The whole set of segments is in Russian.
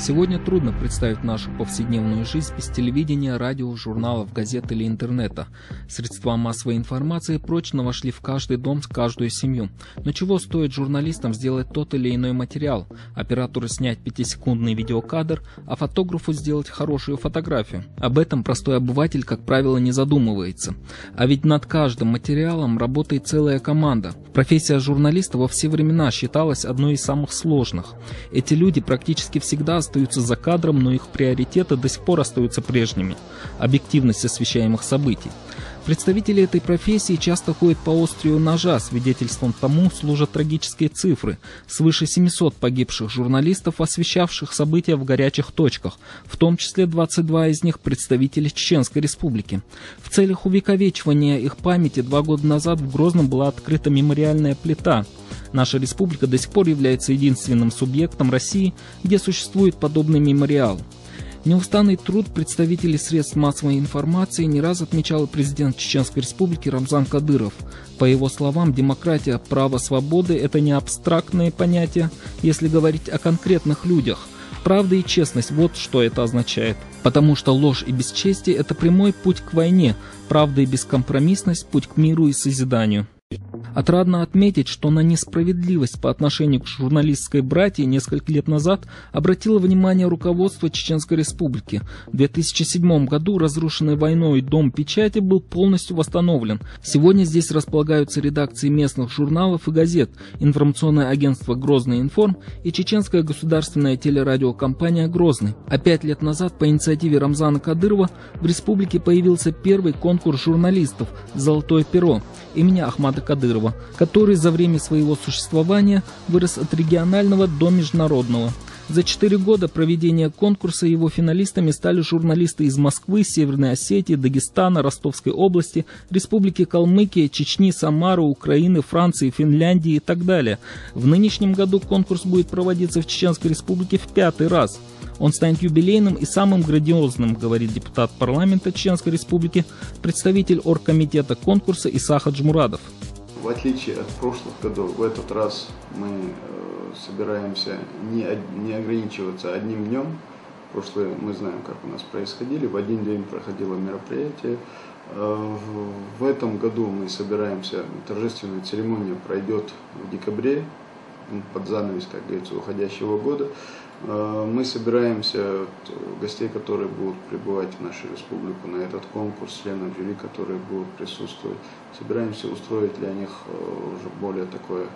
Сегодня трудно представить нашу повседневную жизнь без телевидения, радио, журналов, газет или интернета. Средства массовой информации прочно вошли в каждый дом, в каждую семью. Но чего стоит журналистам сделать тот или иной материал, оператору снять 5-секундный видеокадр, а фотографу сделать хорошую фотографию? Об этом простой обыватель, как правило, не задумывается. А ведь над каждым материалом работает целая команда. Профессия журналиста во все времена считалась одной из самых сложных. Эти люди практически всегда остаются за кадром, но их приоритеты до сих пор остаются прежними. Объективность освещаемых событий. Представители этой профессии часто ходят по острию ножа, свидетельством тому служат трагические цифры. Свыше 700 погибших журналистов, освещавших события в горячих точках, в том числе 22 из них представители Чеченской Республики. В целях увековечивания их памяти 2 года назад в Грозном была открыта мемориальная плита. Наша республика до сих пор является единственным субъектом России, где существует подобный мемориал. Неустанный труд представителей средств массовой информации не раз отмечал президент Чеченской Республики Рамзан Кадыров. По его словам, демократия, право, свободы – это не абстрактные понятия, если говорить о конкретных людях. Правда и честность – вот что это означает. Потому что ложь и бесчестие – это прямой путь к войне, правда и бескомпромиссность – путь к миру и созиданию. Отрадно отметить, что на несправедливость по отношению к журналистской братьи несколько лет назад обратило внимание руководство Чеченской Республики. В 2007 году разрушенный войной Дом печати был полностью восстановлен. Сегодня здесь располагаются редакции местных журналов и газет, информационное агентство «Грозный информ» и чеченская государственная телерадиокомпания «Грозный». А 5 лет назад по инициативе Рамзана Кадырова в республике появился первый конкурс журналистов «Золотое перо» имени Ахмада Кадырова, который за время своего существования вырос от регионального до международного. За 4 года проведения конкурса его финалистами стали журналисты из Москвы, Северной Осетии, Дагестана, Ростовской области, Республики Калмыкия, Чечни, Самары, Украины, Франции, Финляндии и так далее. В нынешнем году конкурс будет проводиться в Чеченской Республике в 5-й раз. Он станет юбилейным и самым грандиозным, говорит депутат парламента Чеченской Республики, представитель оргкомитета конкурса Иса Хаджмурадов. В отличие от прошлых годов, в этот раз мы собираемся не ограничиваться одним днем. Прошлое мы знаем, как у нас происходили. В один день проходило мероприятие. В этом году мы собираемся, торжественная церемония пройдет в декабре, под занавес, как говорится, уходящего года. Мы собираемся, гостей, которые будут прибывать в нашу республику на этот конкурс, членов жюри, которые будут присутствовать, собираемся устроить для них уже более такое,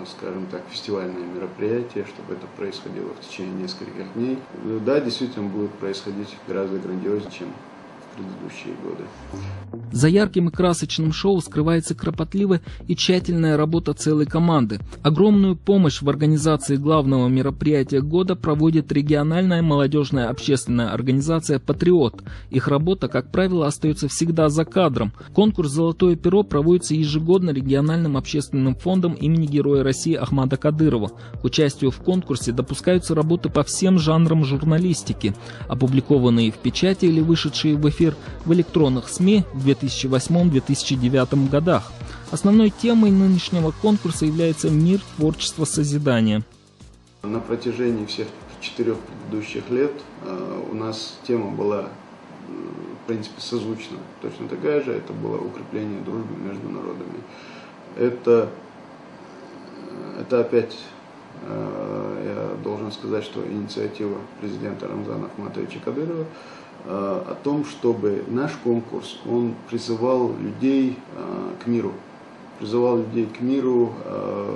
скажем так, фестивальное мероприятие, чтобы это происходило в течение нескольких дней. Да, действительно будет происходить гораздо грандиознее, чем предыдущие годы. За ярким и красочным шоу скрывается кропотливая и тщательная работа целой команды. Огромную помощь в организации главного мероприятия года проводит региональная молодежная общественная организация «Патриот». Их работа, как правило, остается всегда за кадром. Конкурс «Золотое перо» проводится ежегодно региональным общественным фондом имени Героя России Ахмада Кадырова. К участию в конкурсе допускаются работы по всем жанрам журналистики, опубликованные в печати или вышедшие в эфир в электронных СМИ в 2008-2009 годах. Основной темой нынешнего конкурса является мир, творчество, созидание. На протяжении всех 4 предыдущих лет у нас тема была, в принципе, созвучна. Точно такая же, это было укрепление дружбы между народами. Это опять, я должен сказать, что инициатива президента Рамзана Ахматовича Кадырова о том, чтобы наш конкурс, он призывал людей к миру.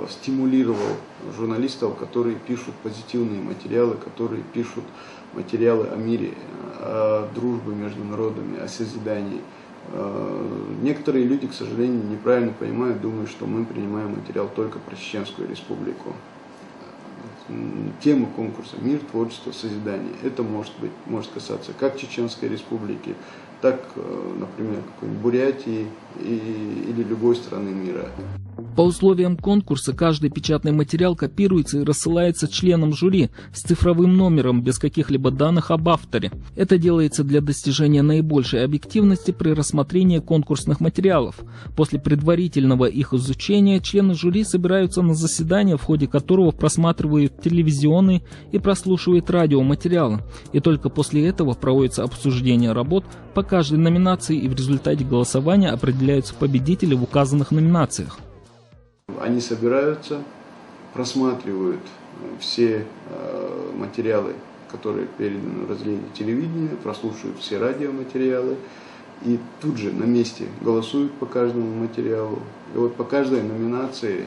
Стимулировал журналистов, которые пишут позитивные материалы, которые пишут материалы о мире, о дружбе между народами, о созидании. Некоторые люди, к сожалению, неправильно понимают, думают, что мы принимаем материал только про Чеченскую Республику. Тема конкурса «Мир, творчество, созидание». Это может касаться как Чеченской Республики, так, например, какой-нибудь Бурятии или любой страны мира. По условиям конкурса каждый печатный материал копируется и рассылается членам жюри с цифровым номером без каких-либо данных об авторе. Это делается для достижения наибольшей объективности при рассмотрении конкурсных материалов. После предварительного их изучения члены жюри собираются на заседание, в ходе которого просматривают телевизионные и прослушивают радиоматериалы. И только после этого проводится обсуждение работ по каждой номинации, и в результате голосования определяются победители в указанных номинациях. Они собираются, просматривают все материалы, которые переданы в разделе телевидения, прослушивают все радиоматериалы и тут же на месте голосуют по каждому материалу. И вот по каждой номинации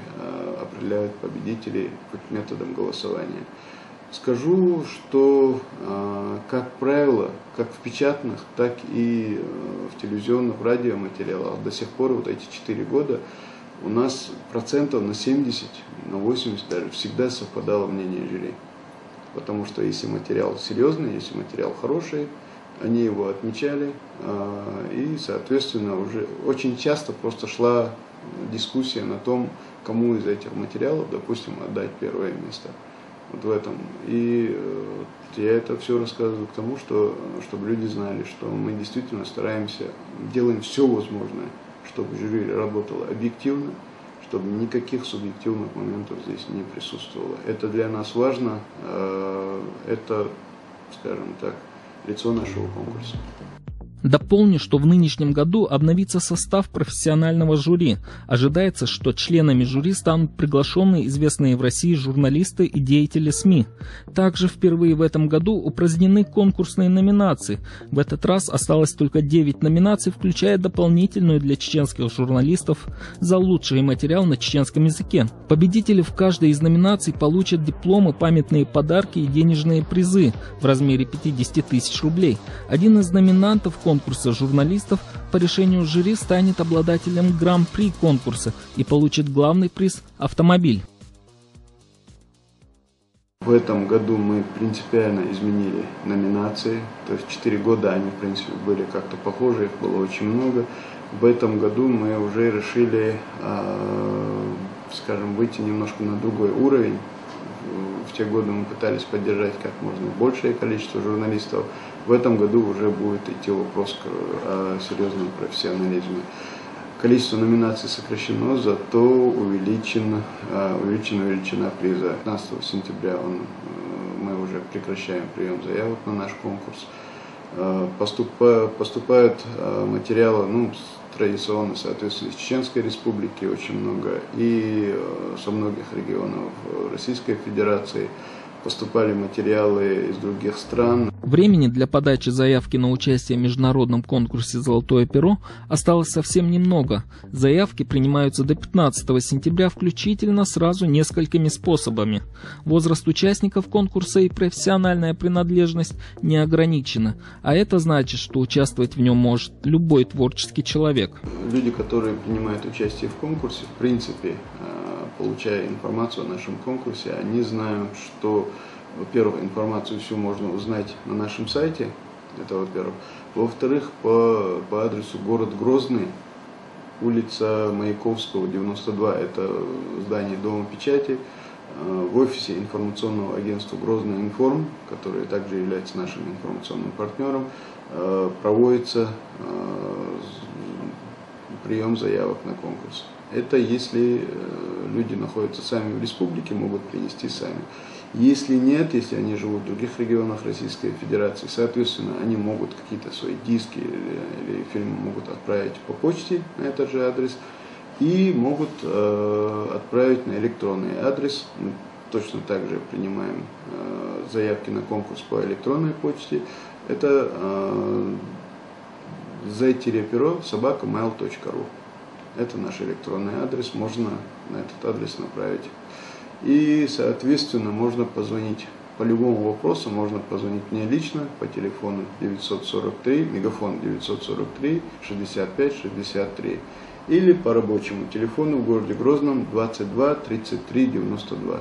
определяют победителей методом голосования. Скажу, что, как правило, как в печатных, так и в телевизионных радиоматериалах до сих пор, вот эти 4 года, у нас процентов на 70, на 80 даже всегда совпадало мнение жюри. Потому что если материал серьезный, если материал хороший, они его отмечали. И, соответственно, уже очень часто просто шла дискуссия на том, кому из этих материалов, допустим, отдать первое место. Вот в этом. И я это все рассказываю к тому, чтобы люди знали, что мы действительно стараемся, делаем все возможное, чтобы жюри работало объективно, чтобы никаких субъективных моментов здесь не присутствовало. Это для нас важно, это, скажем так, лицо нашего конкурса. Дополню, что в нынешнем году обновится состав профессионального жюри. Ожидается, что членами жюри станут приглашенные известные в России журналисты и деятели СМИ. Также впервые в этом году упразднены конкурсные номинации. В этот раз осталось только 9 номинаций, включая дополнительную для чеченских журналистов за лучший материал на чеченском языке. Победители в каждой из номинаций получат дипломы, памятные подарки и денежные призы в размере 50 тысяч рублей. Один из номинантов конкурса журналистов по решению жюри станет обладателем гран-при конкурса и получит главный приз – автомобиль. В этом году мы принципиально изменили номинации, то есть 4 года они, в принципе, были как-то похожи, их было очень много. В этом году мы уже решили, скажем, выйти немножко на другой уровень. В те годы мы пытались поддержать как можно большее количество журналистов. В этом году уже будет идти вопрос о серьезном профессионализме. Количество номинаций сокращено, зато увеличена величина приза. 15 сентября мы уже прекращаем прием заявок на наш конкурс. Поступают материалы, традиционно, соответственно, из Чеченской Республики очень много и со многих регионов Российской Федерации. Поступали материалы из других стран. Времени для подачи заявки на участие в международном конкурсе «Золотое перо» осталось совсем немного. Заявки принимаются до 15 сентября включительно сразу несколькими способами. Возраст участников конкурса и профессиональная принадлежность не ограничены, а это значит, что участвовать в нем может любой творческий человек. Люди, которые принимают участие в конкурсе, в принципе, получая информацию о нашем конкурсе, они знают, что, во-первых, информацию всю можно узнать на нашем сайте, это во-первых. Во-вторых, по адресу город Грозный, улица Маяковского, 92, это здание Дома печати, в офисе информационного агентства «Грозный Информ», которое также является нашим информационным партнером, проводится прием заявок на конкурс. Это если люди находятся сами в республике, могут принести сами. Если нет, если они живут в других регионах Российской Федерации, соответственно, они могут какие-то свои диски или фильмы могут отправить по почте на этот же адрес и могут отправить на электронный адрес. Мы точно так же принимаем заявки на конкурс по электронной почте. Это z-pero@mail.ru. Это наш электронный адрес, можно на этот адрес направить. И, соответственно, можно позвонить по любому вопросу, можно позвонить мне лично по телефону 943, мегафон 943 65 63 или по рабочему телефону в городе Грозном 22 33 92.